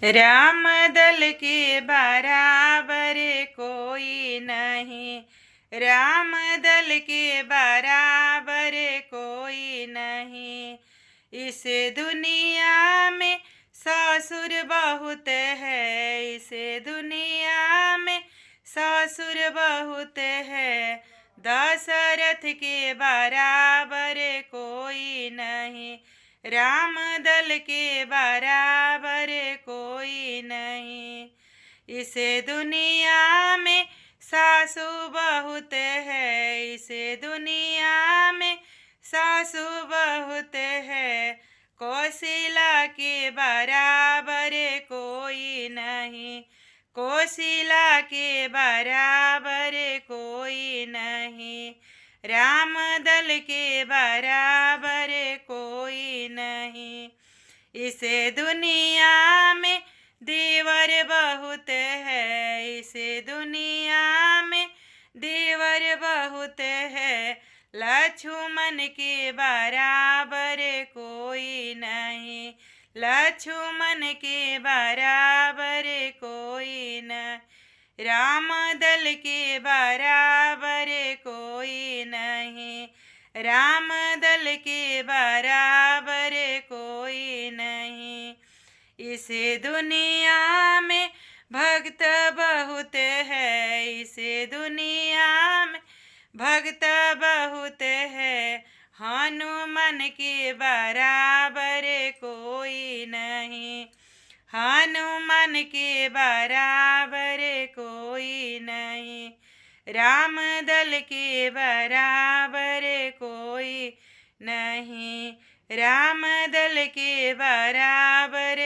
राम दल के बराबर कोई नहीं, राम दल के बराबर कोई नहीं। इस दुनिया में ससुर बहुत है, इस दुनिया में ससुर बहुत है। दशरथ के बराबर कोई नहीं, राम दल के बराबर कोई नहीं। इस दुनिया में सासू बहुत है, इस दुनिया में सासू बहुत है। कौशिला के बराबर कोई नहीं, कौशिला के बराबर कोई नहीं। राम दल के बराबर कोई नहीं। इस दुनिया में देवर बहुत है, इस दुनिया में देवर बहुत है। लक्ष्मण के बराबर कोई नहीं, लक्ष्मण के बराबर कोई नहीं। राम दल के बराबर कोई नहीं, राम दल के बराबर कोई नहीं। इस दुनिया में भक्त बहुत है, इस दुनिया में भक्त बहुत है। हनुमान के बराबर कोई नहीं, हनुमान के बराबर कोई नहीं। राम दल के बराबर कोई नहीं, राम दल के बराबर